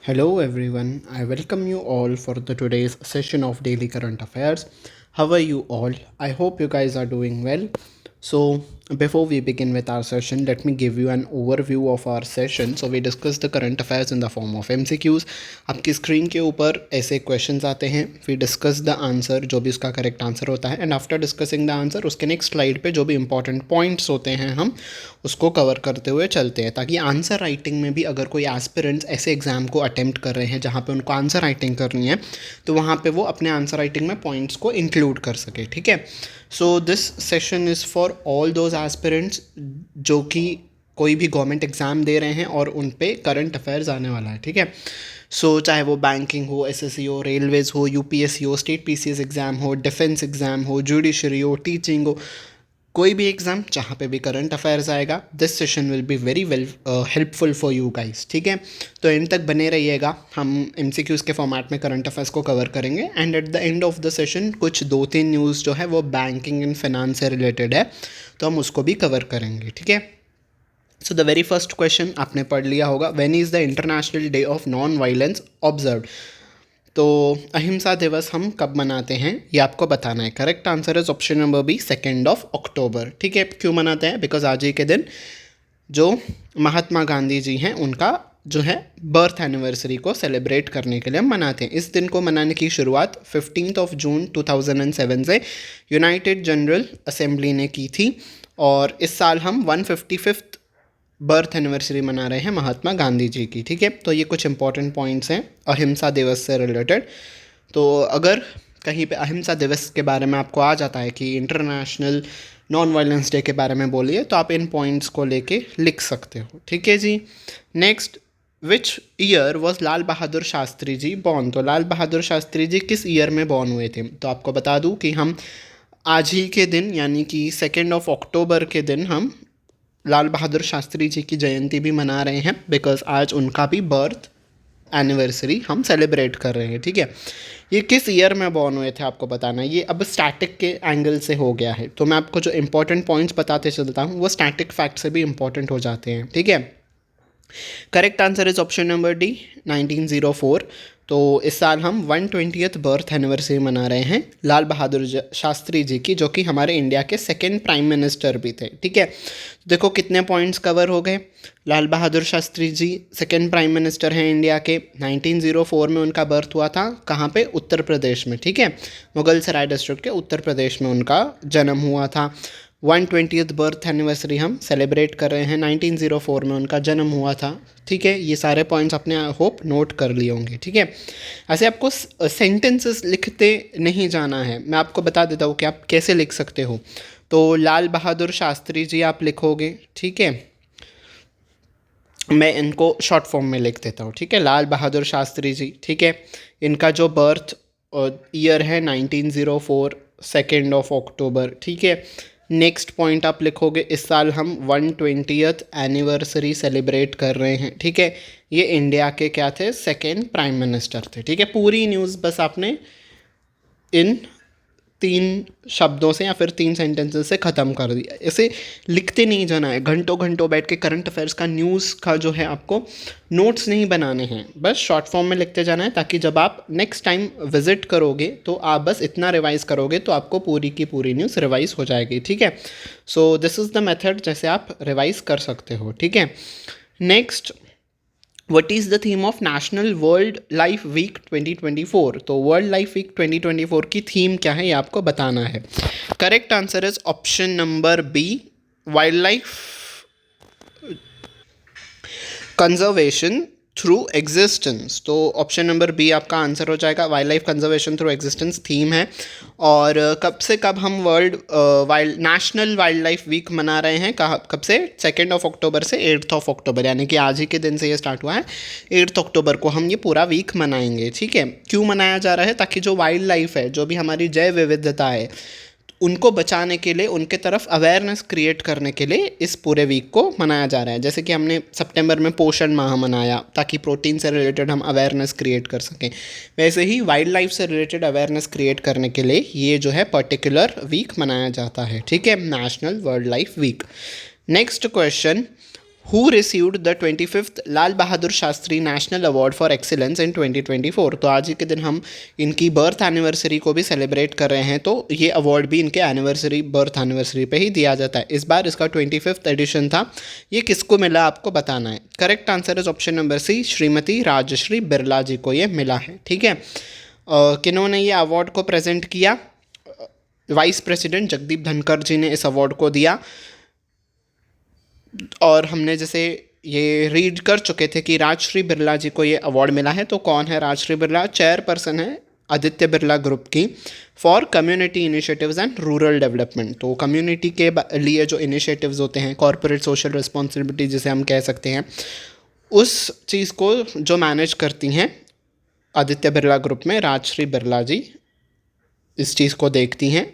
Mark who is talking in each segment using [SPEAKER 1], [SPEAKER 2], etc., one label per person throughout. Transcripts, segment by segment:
[SPEAKER 1] Hello everyone, I welcome you all for the today's session of Daily Current Affairs. How are you all? I hope you guys are doing well. So, before we begin with our session, let me give you an overview of our session. So, we discuss the current affairs in the form of MCQs. आपकी screen के ऊपर ऐसे questions आते हैं, we discuss the answer, जो भी उसका correct answer होता है, and after discussing the answer उसके नेक्स्ट स्लाइड पे जो भी इंपॉर्टेंट पॉइंट्स होते हैं हम उसको कवर करते हुए चलते हैं, ताकि आंसर राइटिंग में भी अगर कोई एस्पिरेंट्स ऐसे एग्ज़ाम को अटेम्प्ट कर रहे हैं जहाँ पे उनको आंसर राइटिंग करनी है, तो वहाँ पे वो अपने आंसर राइटिंग में पॉइंट्स को इंक्लूड कर सके। ठीक है, so this session is for all those aspirants जो कि कोई भी गवर्नमेंट एग्ज़ाम दे रहे हैं और उन पे करंट अफेयर्स आने वाला है। ठीक है, सो चाहे वो बैंकिंग हो, एसएससी हो, रेलवेज़ हो, यूपीएससी हो, स्टेट पीसीएस एग्ज़ाम हो, डिफेंस एग्ज़ाम हो, जुडिशरी हो, टीचिंग हो, कोई भी एग्ज़ाम जहाँ पे भी करंट अफेयर्स आएगा, this session will be very well helpful for you guys. ठीक है, तो एंड तक बने रहिएगा, हम एमसीक्यूज़ के फॉर्मेट में करंट अफेयर्स को कवर करेंगे and at the end of the session कुछ 2-3 न्यूज़ जो है वो बैंकिंग एंड फाइनेंस से रिलेटेड है, तो हम उसको भी कवर करेंगे। ठीक है, so the very first question आपने पढ़ लिया होगा, when is the international day of non violence observe. तो अहिंसा दिवस हम कब मनाते हैं ये आपको बताना है। Correct answer is option number B, 2 अक्टूबर। ठीक है, क्यों मनाते हैं? बिकॉज आज ही के दिन जो महात्मा गांधी जी हैं उनका जो है बर्थ एनिवर्सरी को सेलिब्रेट करने के लिए हम मनाते हैं। इस दिन को मनाने की शुरुआत 15 जून 2007 से यूनाइटेड जनरल असेंबली ने की थी, और इस साल हम 155th बर्थ एनिवर्सरी मना रहे हैं महात्मा गांधी जी की। ठीक है, तो ये कुछ इंपॉर्टेंट पॉइंट्स हैं अहिंसा दिवस से रिलेटेड। तो अगर कहीं पे अहिंसा दिवस के बारे में आपको आ जाता है कि इंटरनेशनल नॉन वायलेंस डे के बारे में बोलिए, तो आप इन पॉइंट्स को लेके लिख सकते हो। ठीक है जी, next, which year was Lal Bahadur Shastri ji born. तो लाल बहादुर शास्त्री जी किस ईयर में बॉर्न हुए थे? तो आपको बता दूं कि हम आज ही के दिन यानी कि 2 अक्टूबर के दिन हम लाल बहादुर शास्त्री जी की जयंती भी मना रहे हैं, बिकॉज आज उनका भी बर्थ एनिवर्सरी हम सेलिब्रेट कर रहे हैं। ठीक है, ये किस ईयर में बॉर्न हुए थे आपको बताना है। ये अब स्टैटिक के एंगल से हो गया है, तो मैं आपको जो इंपॉर्टेंट पॉइंट्स बताते चलता हूँ वो स्टैटिक फैक्ट से भी इंपॉर्टेंट हो जाते हैं। ठीक है, correct answer is option number D, 1904। तो इस साल हम 120th बर्थ एनिवर्सरी मना रहे हैं लाल बहादुर शास्त्री जी की, जो कि हमारे इंडिया के सेकंड प्राइम मिनिस्टर भी थे। ठीक है, देखो कितने पॉइंट्स कवर हो गए। लाल बहादुर शास्त्री जी सेकंड प्राइम मिनिस्टर हैं इंडिया के। 1904 में उनका बर्थ हुआ था, कहाँ पे? उत्तर प्रदेश में। ठीक है, मुगल सराय डिस्ट्रिक्ट के उत्तर प्रदेश में उनका जन्म हुआ था। 120th बर्थ एनिवर्सरी हम सेलिब्रेट कर रहे हैं, 1904 में उनका जन्म हुआ था। ठीक है, ये सारे पॉइंट्स अपने होप नोट कर लिए होंगे। ठीक है, ऐसे आपको सेंटेंसेस लिखते नहीं जाना है, मैं आपको बता देता हूँ कि आप कैसे लिख सकते हो। तो लाल बहादुर शास्त्री जी आप लिखोगे। ठीक है, मैं इनको शॉर्ट फॉर्म में लिख देता हूँ। ठीक है, लाल बहादुर शास्त्री जी। ठीक है, इनका जो बर्थ ईयर है 1904, 2 अक्टूबर। ठीक है, नेक्स्ट पॉइंट आप लिखोगे, इस साल हम 120th एनिवर्सरी सेलिब्रेट कर रहे हैं। ठीक है, ये इंडिया के क्या थे? सेकेंड प्राइम मिनिस्टर थे। ठीक है, पूरी न्यूज़ बस आपने इन 3 शब्दों से या फिर 3 सेंटेंसेस से ख़त्म कर दिया। इसे लिखते नहीं जाना है, घंटों घंटों बैठ के करंट अफेयर्स का न्यूज़ का जो है आपको नोट्स नहीं बनाने हैं, बस शॉर्ट फॉर्म में लिखते जाना है, ताकि जब आप नेक्स्ट टाइम विजिट करोगे तो आप बस इतना रिवाइज करोगे तो आपको पूरी की पूरी न्यूज़ रिवाइज हो जाएगी। ठीक है, so this is the method जैसे आप रिवाइज कर सकते हो। ठीक है, next, what is the theme of national world life week 2024। तो वर्ल्ड लाइफ वीक 2024 की थीम क्या है ये आपको बताना है। Correct answer is option number B, wild life conservation through existence. तो ऑप्शन नंबर बी आपका आंसर हो जाएगा, wild life conservation through existence theme है। और कब से कब हम नेशनल वाइल्ड लाइफ वीक मना रहे हैं? कब से? 2 अक्टूबर से 8 अक्टूबर, यानी कि आज ही के दिन से ये स्टार्ट हुआ है। 8 अक्टूबर को हम ये पूरा वीक मनाएंगे। ठीक है, क्यों मनाया जा रहा है? ताकि जो वाइल्ड लाइफ है, जो भी हमारी जैव विविधता है, उनको बचाने के लिए, उनके तरफ अवेयरनेस क्रिएट करने के लिए इस पूरे वीक को मनाया जा रहा है। जैसे कि हमने सितंबर में पोषण माह मनाया ताकि प्रोटीन से रिलेटेड हम अवेयरनेस क्रिएट कर सकें, वैसे ही वाइल्ड लाइफ से रिलेटेड अवेयरनेस क्रिएट करने के लिए ये जो है पर्टिकुलर वीक मनाया जाता है। ठीक है, national world life week. Next question, who received the 25th Lal Bahadur Shastri national award for excellence in 2024। तो आज ही के दिन हम इनकी बर्थ एनिवर्सरी को भी सेलिब्रेट कर रहे हैं, तो ये अवार्ड भी इनके बर्थ एनिवर्सरी पे ही दिया जाता है। इस बार इसका 25th एडिशन था। ये किसको मिला आपको बताना है। Correct answer is option number C, Shrimati Rajshree Birla ji को ये मिला है। ठीक है, किन्होंने ये अवार्ड को प्रेजेंट किया? वाइस प्रेसिडेंट जगदीप धनखड़ जी ने इस अवार्ड को दिया। और हमने जैसे ये रीड कर चुके थे कि राजश्री बिरला जी को ये अवार्ड मिला है। तो कौन है राजश्री बिरला? चेयरपर्सन है आदित्य बिरला ग्रुप की for community initiatives and rural development. तो कम्युनिटी के लिए जो इनिशिएटिव्स होते हैं, कॉरपोरेट सोशल रिस्पॉन्सिबिलिटी जिसे हम कह सकते हैं, उस चीज़ को जो मैनेज करती हैं आदित्य बिरला ग्रुप में राजश्री बिरला जी इस चीज़ को देखती हैं,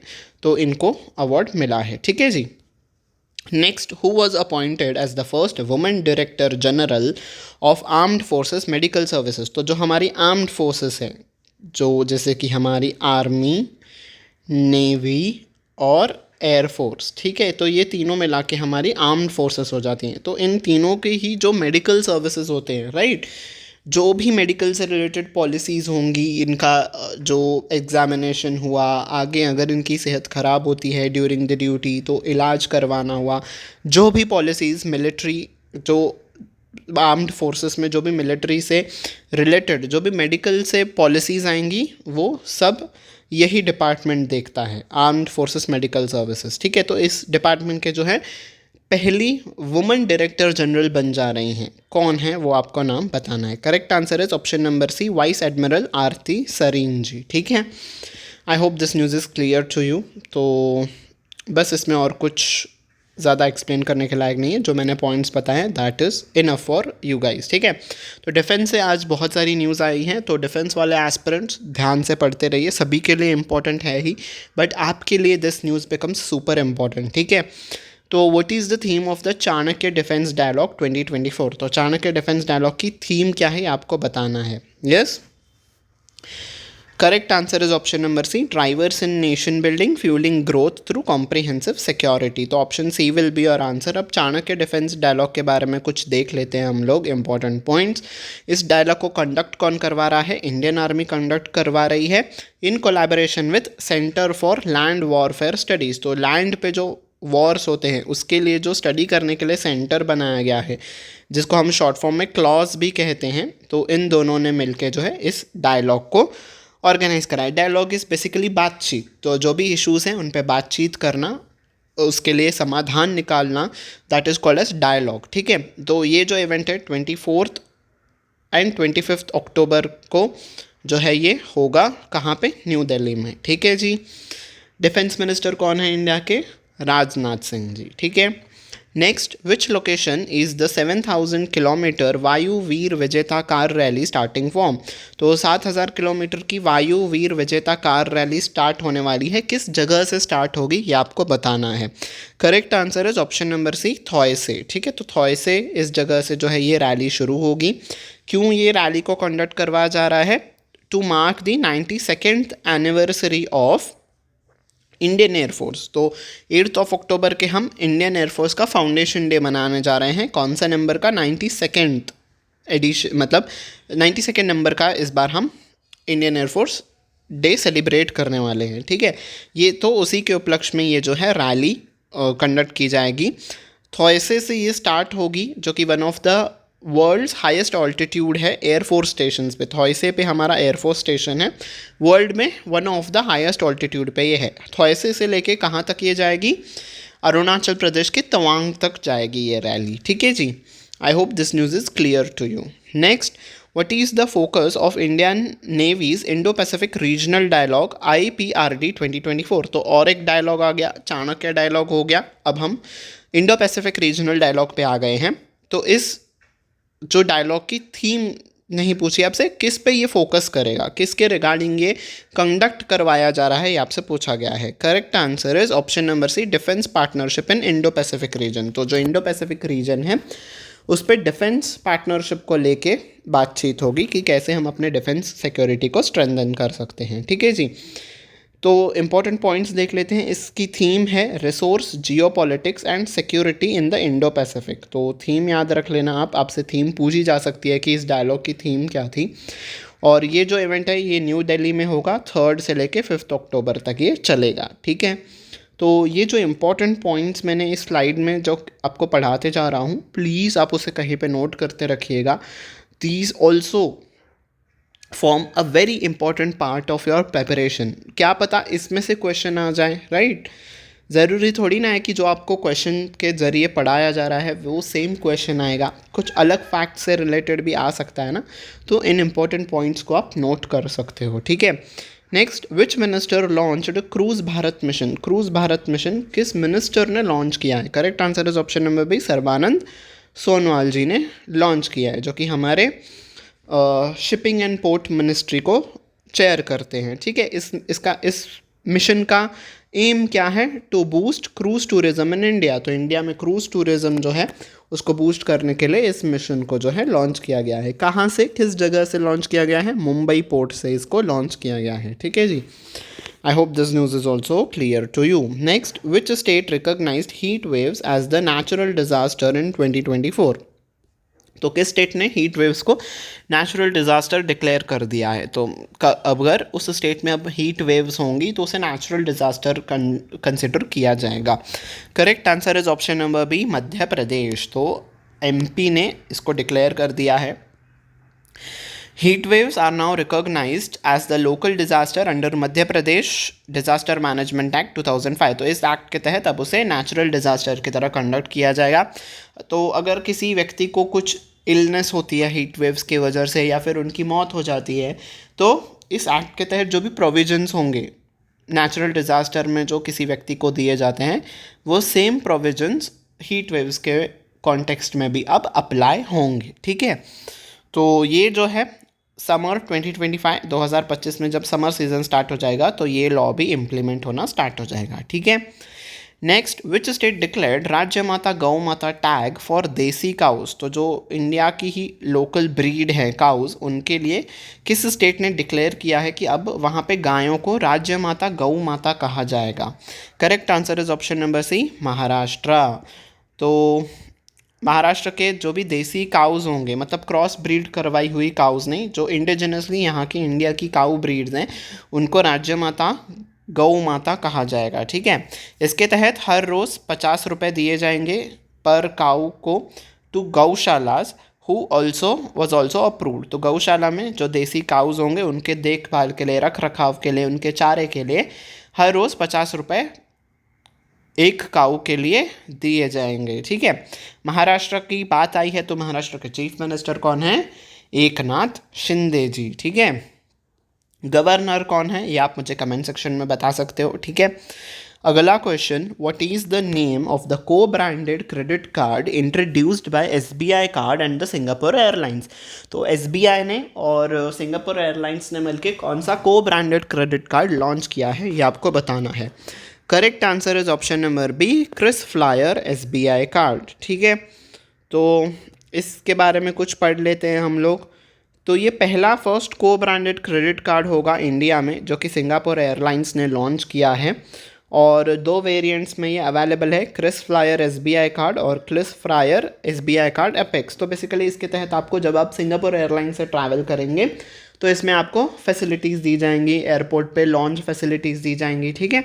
[SPEAKER 1] तो इनको अवार्ड मिला है। ठीक है जी। Next, who was appointed as the first women director general of armed forces medical services. तो जो हमारी आर्म्ड फोर्सेस हैं, जो जैसे कि हमारी आर्मी, नेवी और एयरफोर्स, ठीक है, तो ये तीनों मिला के हमारी आर्म्ड फोर्सेस हो जाती हैं। तो इन तीनों के ही जो मेडिकल सर्विसेज होते हैं, राइट, जो भी मेडिकल से रिलेटेड पॉलिसीज़ होंगी, इनका जो एग्ज़ामिनेशन हुआ, आगे अगर इनकी सेहत ख़राब होती है ड्यूरिंग द ड्यूटी तो इलाज करवाना हुआ, जो भी पॉलिसीज़ मिलिट्री, जो आर्म्ड फोर्सेस में जो भी मिलिट्री से रिलेटेड जो भी मेडिकल से पॉलिसीज़ आएंगी, वो सब यही डिपार्टमेंट देखता है, आर्म्ड फोर्सेस मेडिकल सर्विसेज। ठीक है, तो इस डिपार्टमेंट के जो है पहली वुमेन डायरेक्टर जनरल बन जा रही हैं। कौन है वो आपको नाम बताना है। Correct answer is option number C, vice admiral Arti Sarin ji. ठीक है, I hope this news is clear to you. तो बस इसमें और कुछ ज़्यादा एक्सप्लेन करने के लायक नहीं है। जो मैंने पॉइंट्स बताए हैं that is enough for you guys. ठीक है, तो डिफेंस से आज बहुत सारी न्यूज़ आई हैं, तो डिफेंस वाले एस्पिरेंट्स ध्यान से पढ़ते रहिए। सभी के लिए इंपॉर्टेंट है ही, बट आपके लिए this news becomes super important. ठीक है, तो what is the theme of the Chanakya defence dialogue 2024। तो चाणक्य डिफेंस डायलॉग की थीम क्या है आपको बताना है। Yes, correct answer is option number C, drivers in nation building fuelling growth through comprehensive security. तो option C will be your answer. अब Chanakya defence dialogue के बारे में कुछ देख लेते हैं हम लोग इंपॉर्टेंट पॉइंट्स। इस डायलॉग को कंडक्ट कौन करवा रहा है? इंडियन आर्मी कंडक्ट करवा रही है in collaboration with centre for land warfare studies. तो लैंड पे जो वॉर्स होते हैं उसके लिए जो स्टडी करने के लिए सेंटर बनाया गया है, जिसको हम शॉर्ट फॉर्म में क्लॉज भी कहते हैं, तो इन दोनों ने मिलकर जो है इस डायलॉग को ऑर्गेनाइज करा है। डायलॉग इज़ बेसिकली बातचीत, तो जो भी इश्यूज़ हैं उन पे बातचीत करना, उसके लिए समाधान निकालना, that is called as dialogue. ठीक है, तो ये जो इवेंट है 24 एंड 25 अक्टूबर को जो है ये होगा कहाँ पे? न्यू दिल्ली में। ठीक है जी। डिफेंस मिनिस्टर कौन है इंडिया के? राजनाथ सिंह जी। ठीक है, next, which location is the 7000 kilometre वायु वीर विजेता कार रैली स्टार्टिंग फ्रॉम। तो 7000 किलोमीटर की वायु वीर विजेता कार रैली स्टार्ट होने वाली है, किस जगह से स्टार्ट होगी ये आपको बताना है। Correct answer is option number C, थॉय से। ठीक है, तो थॉय से इस जगह से जो है ये रैली शुरू होगी। क्यों ये रैली को कंडक्ट करवाया जा रहा है? To mark the 92nd anniversary of Indian air force. तो 8 अक्टूबर के हम इंडियन एयरफोर्स का फाउंडेशन डे मनाने जा रहे हैं। कौन सा नंबर का? 92nd एडिशन, मतलब 92nd नंबर का इस बार हम इंडियन एयरफोर्स डे सेलिब्रेट करने वाले हैं। ठीक है, ये तो उसी के उपलक्ष्य में ये जो है रैली कंडक्ट की जाएगी। थॉयसे से ये स्टार्ट होगी, जो कि one of the world's highest altitude है एयरफोर्स स्टेशन पे। थॉयसे पे हमारा एयरफोर्स स्टेशन है, वर्ल्ड में one of the highest altitude पे ये है। थॉयसे से लेके कहाँ तक ये जाएगी? अरुणाचल प्रदेश के तवांग तक जाएगी ये रैली। ठीक है जी, I hope this news is clear to you. Next, what is the focus of Indian navy's Indo Pacific regional dialogue IPRD 2024। तो और एक डायलॉग आ गया, चाणक्य डायलॉग हो गया, अब हम इंडो पैसिफिक रीजनल डायलॉग पे आ गए हैं। तो इस जो डायलॉग की थीम नहीं पूछी आपसे, किस पे ये फोकस करेगा, किसके रिगार्डिंग ये कंडक्ट करवाया जा रहा है, ये आपसे पूछा गया है। Correct answer is option number C, defence partnership in Indo Pacific region. तो जो इंडो पैसिफिक रीजन है उस पर डिफेंस पार्टनरशिप को लेके बातचीत होगी कि कैसे हम अपने डिफेंस सिक्योरिटी को स्ट्रेंथन कर सकते हैं। ठीक है जी। तो इंपॉर्टेंट पॉइंट्स देख लेते हैं। इसकी थीम है resource, geopolitics and security in the Indo Pacific. तो थीम याद रख लेना आप, आपसे थीम पूछी जा सकती है कि इस डायलॉग की थीम क्या थी। और ये जो इवेंट है ये न्यू दिल्ली में होगा, 3 से लेके 5 अक्टूबर तक ये चलेगा, ठीक है। तो ये जो इम्पोर्टेंट पॉइंट्स मैंने इस स्लाइड में जो आपको पढ़ाते जा रहा हूँ, प्लीज़ आप उसे कहीं पे नोट करते रखिएगा। These also form a very important part of your preparation. क्या पता इसमें से क्वेश्चन आ जाए, राइट। ज़रूरी थोड़ी ना है कि जो आपको क्वेश्चन के ज़रिए पढ़ाया जा रहा है वो सेम क्वेश्चन आएगा, कुछ अलग फैक्ट से रिलेटेड भी आ सकता है ना। तो इन इम्पोर्टेंट पॉइंट्स को आप नोट कर सकते हो, ठीक है। Next, which minister launched cruise Bharat mission. Cruise Bharat mission किस मिनिस्टर ने लॉन्च किया है? Correct answer is option number B, Sarbananda Sonowal ji ने लॉन्च किया है, जो कि हमारे शिपिंग एंड पोर्ट मिनिस्ट्री को चेयर करते हैं, ठीक है। इस मिशन का एम क्या है? To boost cruise tourism in India. तो इंडिया में क्रूज टूरिज्म जो है उसको बूस्ट करने के लिए इस मिशन को जो है लॉन्च किया गया है। कहाँ से, किस जगह से लॉन्च किया गया है? मुंबई पोर्ट से इसको लॉन्च किया गया है, ठीक है जी। I hope this news is also clear to you. Next, which state recognised heat waves as the natural disaster in 2024। तो किस स्टेट ने हीट वेव्स को नेचुरल डिज़ास्टर डिक्लेयर कर दिया है? तो अगर उस स्टेट में अब हीट वेव्स होंगी तो उसे नेचुरल डिज़ास्टर कंसिडर किया जाएगा। Correct answer is option number B, Madhya Pradesh. तो एमपी ने इसको डिक्लेयर कर दिया है। Heat waves are now recognised as the local disaster under Madhya Pradesh disaster management act 2005। तो इस एक्ट के तहत अब उसे नेचुरल डिजास्टर की तरह कंडक्ट किया जाएगा। तो अगर किसी व्यक्ति को कुछ इलनेस होती है हीट वेव्स की वजह से या फिर उनकी मौत हो जाती है, तो इस एक्ट के तहत जो भी प्रोविजंस होंगे नेचुरल डिज़ास्टर में जो किसी व्यक्ति को दिए जाते हैं, वो सेम प्रोविजंस हीट वेव्स के कॉन्टेक्स्ट में भी अब अप्लाई होंगे, ठीक है। तो ये जो है समर 2025 में जब समर सीजन स्टार्ट हो जाएगा तो ये लॉ भी इम्प्लीमेंट होना स्टार्ट हो जाएगा, ठीक है। नेक्स्ट, विच स्टेट डिक्लेयर्ड राज्य माता गौ माता टैग फॉर देसी काउस। तो जो इंडिया की ही लोकल ब्रीड है काउस, उनके लिए किस स्टेट ने डिक्लेयर किया है कि अब वहाँ पे गायों को राज्य माता गौ माता कहा जाएगा? Correct answer is option number C, Maharashtra. तो महाराष्ट्र के जो भी देसी काउज होंगे, मतलब क्रॉस ब्रीड करवाई हुई काउज नहीं, जो इंडिजिनसली यहाँ की इंडिया की काऊ ब्रीड्स हैं, उनको राज्य माता गौ माता कहा जाएगा, ठीक है। इसके तहत हर रोज़ 50 रुपये दिए जाएंगे पर काऊ को टू गौशालाज हु वॉज ऑल्सो अप्रूव्ड। तो गौशाला में जो देसी काउज होंगे उनके देखभाल के लिए, रख रखाव के लिए, उनके चारे के लिए हर रोज़ 50 रुपये एक काऊ के लिए दिए जाएंगे, ठीक है। महाराष्ट्र की बात आई है तो महाराष्ट्र के चीफ मिनिस्टर कौन है? एकनाथ शिंदे जी, ठीक है। गवर्नर कौन है ये आप मुझे कमेंट सेक्शन में बता सकते हो, ठीक है। अगला question, what is the name of the co branded credit card introduced by SBI card and the Singapore airlines. तो एसबीआई ने और सिंगापुर एयरलाइंस ने मिलकर कौन सा को ब्रांडेड क्रेडिट कार्ड लॉन्च किया है ये आपको बताना है। Correct answer is option number B, KrisFlyer SBI card, ठीक है। तो इसके बारे में कुछ पढ़ लेते हैं हम लोग। तो ये पहला फर्स्ट को ब्रांडेड क्रेडिट कार्ड होगा इंडिया में, जो कि सिंगापुर एयरलाइंस ने लॉन्च किया है। और 2 वेरिएंट्स में ये अवेलेबल है, क्रिस फ्लायर एसबीआई कार्ड और KrisFlyer SBI card apex. तो बेसिकली इसके तहत आपको, जब आप सिंगापुर एयरलाइन से ट्रैवल करेंगे तो इसमें आपको फैसिलिटीज़ दी जाएंगी, एयरपोर्ट पे लॉन्च फैसिलिटीज़ दी जाएंगी, ठीक है।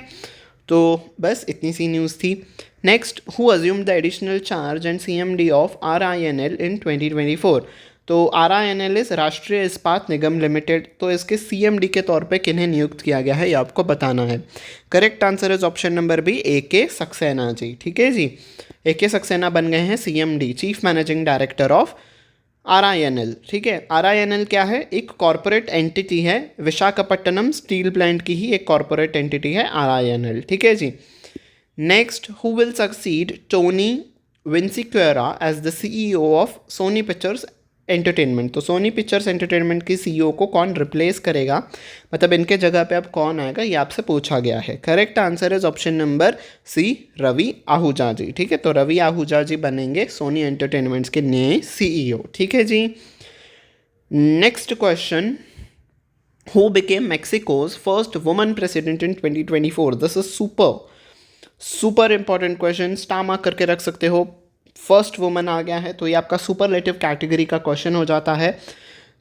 [SPEAKER 1] तो बस इतनी सी न्यूज़ थी। Next, who assumed the additional charge and CMD of RINL in 2024। तो आरआईएनएल इस राष्ट्रीय इस्पात निगम लिमिटेड, तो इसके सीएमडी के तौर पे किन्हें नियुक्त किया गया है ये आपको बताना है। Correct answer is option number B, A K. Saxena ji, ठीक है जी। ए.के. सक्सेना बन गए हैं CMD, chief managing director of RINL, ठीक है। आरआईएनएल क्या है? एक कॉरपोरेट एंटिटी है, विशाखापट्टनम स्टील प्लांट की ही एक कॉरपोरेट एंटिटी है आरआईएनएल, ठीक है जी। Next, who will succeed Tony Vinciquerra as the CEO of Sony Pictures Entertainment. तो सोनी पिक्चर्स एंटरटेनमेंट की सीईओ को कौन रिप्लेस करेगा, मतलब इनके जगह पे अब कौन आएगा ये आपसे पूछा गया है। Correct answer is option number C, Ravi Ahuja ji, ठीक है। तो रवि आहूजा जी बनेंगे सोनी एंटरटेनमेंट्स के नए सीईओ, ठीक है जी। Next question, who became Mexico's first woman president in 2024? This is super super important question, star mark करके रख सकते हो। फर्स्ट वुमन आ गया है तो ये आपका सुपरलेटिव कैटेगरी का क्वेश्चन हो जाता है।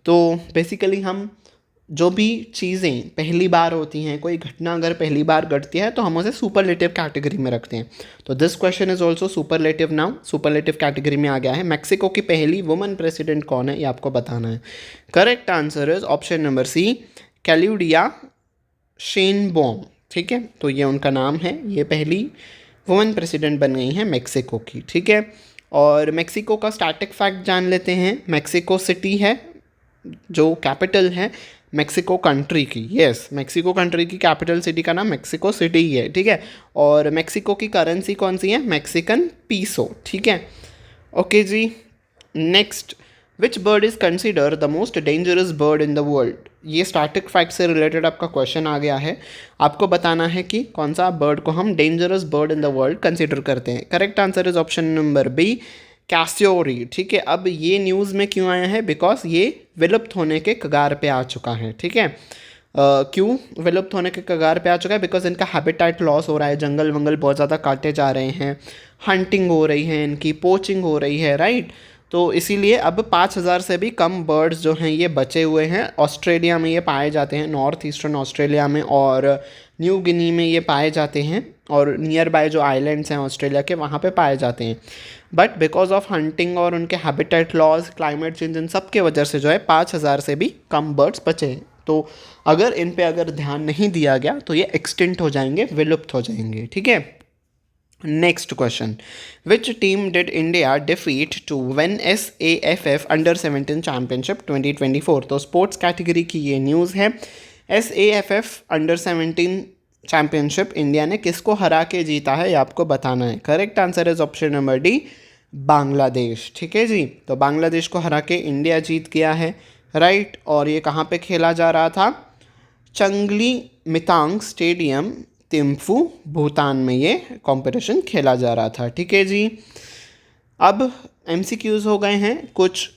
[SPEAKER 1] तो बेसिकली हम जो भी चीज़ें पहली बार होती हैं, कोई घटना अगर पहली बार घटती है तो हम उसे सुपरलेटिव कैटेगरी में रखते हैं। तो this question is also superlative now, superlative category में आ गया है। मैक्सिको की पहली वुमन प्रेसिडेंट कौन है ये आपको बताना है। Correct answer is option number C, Claudia Sheinbaum. ठीक है, तो ये उनका नाम है, ये पहली वुमन प्रेसिडेंट बन गई हैं मेक्सिको की। ठीक है, और मेक्सिको का स्टैटिक फैक्ट जान लेते हैं। मेक्सिको सिटी है जो कैपिटल है मेक्सिको कंट्री की, यस मेक्सिको कंट्री की कैपिटल सिटी का नाम मेक्सिको सिटी ही है। ठीक है, और मेक्सिको की करेंसी कौन सी है? Mexican peso. ठीक है, okay ji. Next, which bird is consider the most dangerous bird in the world? ये स्टैटिक फैक्ट से रिलेटेड आपका क्वेश्चन आ गया है। आपको बताना है कि कौन सा बर्ड को हम dangerous bird in the world consider करते हैं। Correct answer is option number B, cassowary. ठीक है, अब ये न्यूज़ में क्यों आया है? बिकॉज ये विलुप्त होने के कगार पे आ चुका है। ठीक है, क्यों विलुप्त होने के कगार पे आ चुका है? बिकॉज इनका हैबिटेट लॉस हो रहा है, जंगल वंगल बहुत ज़्यादा काटे जा रहे हैं, हंटिंग हो रही है, इनकी पोचिंग हो रही है, राइट। तो इसीलिए अब 5,000 से भी कम बर्ड्स जो हैं ये बचे हुए हैं। ऑस्ट्रेलिया में ये पाए जाते हैं, नॉर्थ ईस्टर्न ऑस्ट्रेलिया में और न्यू गिनी में ये पाए जाते हैं, और नियर बाय जो आइलैंड्स हैं ऑस्ट्रेलिया के वहाँ पे पाए जाते हैं। बट बिकॉज ऑफ हंटिंग और उनके हैबिटेट लॉज, क्लाइमेट चेंज, इन सब के वजह से जो है 5,000 से भी कम बर्ड्स बचे हैं। तो अगर इन पे अगर ध्यान नहीं दिया गया तो ये एक्सटिंक्ट हो जाएंगे, विलुप्त हो जाएंगे। ठीक है, next question, which team did India defeat to win SAFF under 17 championship 2024? तो स्पोर्ट्स कैटेगरी की ये न्यूज़ है। SAFF अंडर 17 चैम्पियनशिप इंडिया ने किसको हरा के जीता है ये आपको बताना है। Correct answer is option number D, Bangladesh. ठीक है जी, तो बांग्लादेश को हरा के इंडिया जीत गया है, राइट। और ये कहाँ पे खेला जा रहा था? चंगली मितांग स्टेडियम, थिम्फू, भूटान में ये कंपटीशन खेला जा रहा था। ठीक है जी, अब MCQs हो गए हैं, कुछ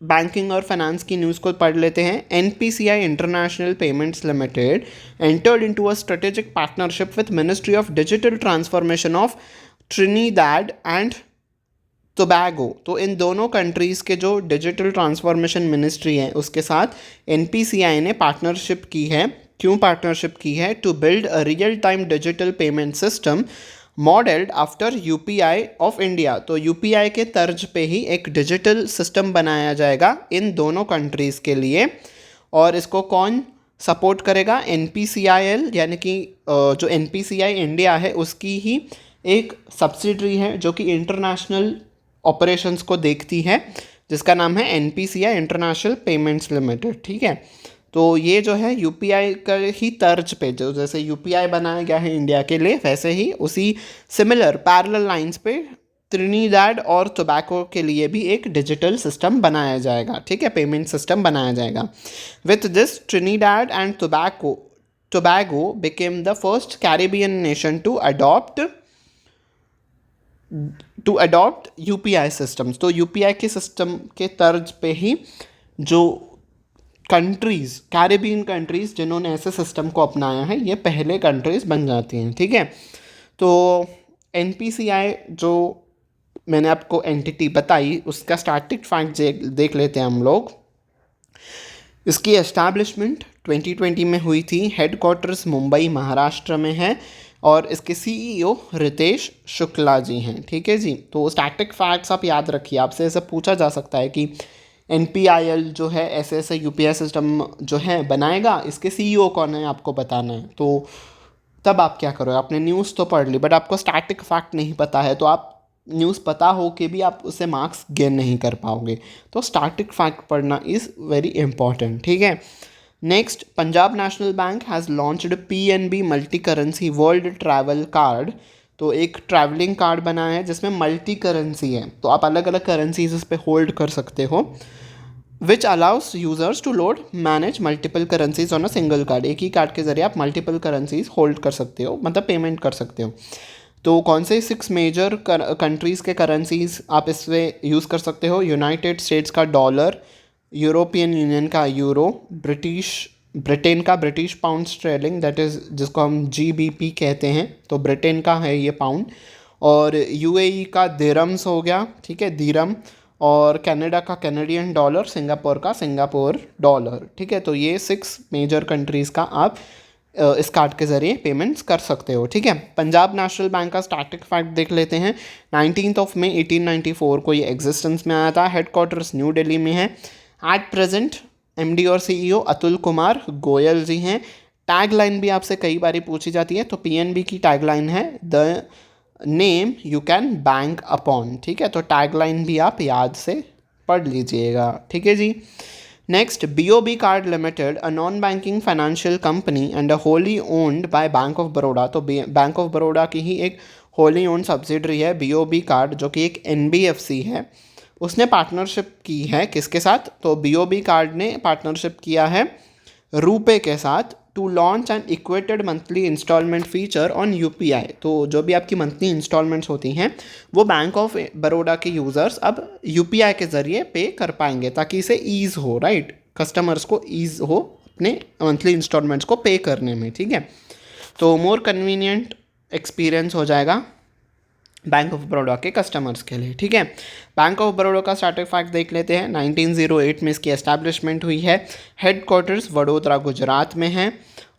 [SPEAKER 1] बैंकिंग और फाइनेंस की न्यूज़ को पढ़ लेते हैं। NPCI international payments limited entered into a strategic partnership with ministry of digital transformation of Trinidad and Tobago. तो इन दोनों कंट्रीज़ के जो डिजिटल ट्रांसफॉर्मेशन मिनिस्ट्री है उसके साथ NPCI ने पार्टनरशिप की है। क्यों पार्टनरशिप की है? To build a real time digital payment system modelled after UPI of India. तो UPI के तर्ज पे ही एक डिजिटल सिस्टम बनाया जाएगा इन दोनों कंट्रीज़ के लिए। और इसको कौन सपोर्ट करेगा? NPCIL, यानी कि जो NPCI इंडिया है उसकी ही एक सब्सिडरी है जो कि इंटरनेशनल ऑपरेशंस को देखती है, जिसका नाम है NPCI इंटरनेशनल पेमेंट्स लिमिटेड। ठीक है, तो ये जो है UPI का ही तर्ज पे, जो जैसे UPI बनाया गया है इंडिया के लिए, वैसे ही उसी सिमिलर पैरेलल लाइंस पे त्रिनिदाद और टोबैको के लिए भी एक डिजिटल सिस्टम बनाया जाएगा। ठीक है, पेमेंट सिस्टम बनाया जाएगा। With this Trinidad and Tobago became the first Caribbean nation to adopt UPI systems. तो UPI के सिस्टम के तर्ज पे ही जो कंट्रीज़, कैरिबियन कंट्रीज़ जिन्होंने ऐसे सिस्टम को अपनाया है, ये पहले कंट्रीज़ बन जाती हैं। ठीक है, तो NPCI जो मैंने आपको एंटिटी बताई उसका स्टैटिक फैक्ट देख लेते हैं हम लोग। इसकी एस्टैब्लिशमेंट 2020 में हुई थी, हेडक्वार्टर्स मुंबई महाराष्ट्र में है, और इसके CEO रितेश शुक्ला जी हैं। ठीक है जी, तो स्टैटिक फैक्ट्स आप याद रखिए, आपसे ऐसा पूछा जा सकता है कि NPIL जो है ऐसे ऐसे UPI सिस्टम जो है बनाएगा, इसके CEO कौन है आपको बताना है। तो तब आप क्या करो, आपने न्यूज़ तो पढ़ ली बट आपको स्टैटिक फैक्ट नहीं पता है, तो आप न्यूज़ पता हो के भी आप उससे मार्क्स गेन नहीं कर पाओगे। तो स्टैटिक फैक्ट पढ़ना इज़ वेरी इंपॉर्टेंट। ठीक है, next, Punjab national bank has launched PNB multi currency world travel card. तो एक ट्रैवलिंग कार्ड बना है जिसमें मल्टी करेंसी है, तो आप अलग अलग करेंसीज इस पे होल्ड कर सकते हो। Which allows users to load manage multiple currencies on a single card. एक ही कार्ड के जरिए आप मल्टीपल करेंसीज होल्ड कर सकते हो, मतलब पेमेंट कर सकते हो। तो कौन से 6 मेजर कंट्रीज़ के करेंसीज आप इससे यूज़ कर सकते हो? यूनाइटेड स्टेट्स का डॉलर, यूरोपियन यूनियन का यूरो, ब्रिटिश ब्रिटेन का British pound sterling, that is जिसको हम GBP कहते हैं, तो ब्रिटेन का है ये पाउंड। और UAE का दिरम्स हो गया, ठीक है, दिरम। और कनाडा का कैनेडियन डॉलर, सिंगापुर का सिंगापुर डॉलर, ठीक है। तो ये 6 मेजर कंट्रीज़ का आप इस कार्ड के ज़रिए पेमेंट्स कर सकते हो, ठीक है। पंजाब नेशनल बैंक का स्टैटिक फैक्ट देख लेते हैं। 19 मई 1894 को ये एग्जिस्टेंस में आया था। हेडक्वार्टर्स न्यू दिल्ली में है। एट प्रेजेंट MD और CEO अतुल कुमार गोयल जी हैं। टैग लाइन भी आपसे कई बार पूछी जाती है, तो PNB की टैग लाइन है the name you can bank upon, ठीक है। तो टैग लाइन भी आप याद से पढ़ लीजिएगा, ठीक है जी। Next, BOB card limited, a non banking financial company and a wholly owned by Bank of Baroda. तो बैंक ऑफ बड़ौदा की ही एक होली ओन्ड सब्सिडरी है BOB कार्ड, जो कि एक NBFC है। उसने पार्टनरशिप की है किसके साथ? तो BOB कार्ड ने पार्टनरशिप किया है रूपे के साथ to launch an equated monthly installment feature on UPI। तो जो भी आपकी मंथली इंस्टॉलमेंट्स होती हैं वो बैंक ऑफ बड़ौदा के यूज़र्स अब UPI के ज़रिए पे कर पाएंगे, ताकि इसे ईज़ हो, राइट, कस्टमर्स को ईज़ हो अपने मंथली इंस्टॉलमेंट्स को पे करने में, ठीक है। तो मोर कन्वीनियंट एक्सपीरियंस हो जाएगा बैंक ऑफ बड़ौदा के कस्टमर्स के लिए, ठीक है। बैंक ऑफ बड़ौदा का स्टार्टिंग फैक्ट देख लेते हैं। 1908 में इसकी एस्टैब्लिशमेंट हुई है। हेडक्वार्टर्स वडोदरा गुजरात में है।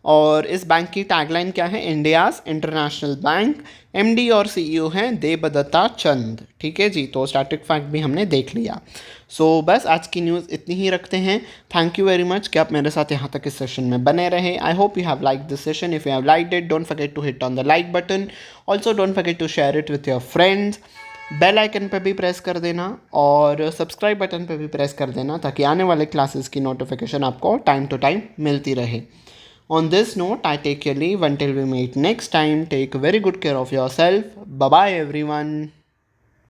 [SPEAKER 1] और इस बैंक की टैगलाइन क्या है? India's international bank. MD और CEO हैं देबदत्ता चंद, ठीक है जी। तो स्टार्टिंग फैक्ट भी हमने देख लिया। सो बस आज की न्यूज़ इतनी ही रखते हैं। थैंक यू वेरी मच कि आप मेरे साथ यहाँ तक इस सेशन में बने रहे। I hope you have like this session. If you have like it, don't forget to hit on the like button. Also don't forget to share it with your friends. Bell icon पे भी press कर देना और subscribe button पे भी press कर देना, ताकि आने वाले क्लासेस की नोटिफिकेशन आपको टाइम टू टाइम मिलती रहे। On this note, I take your leave until we meet next time. Take very good care of yourself. Bye bye, everyone.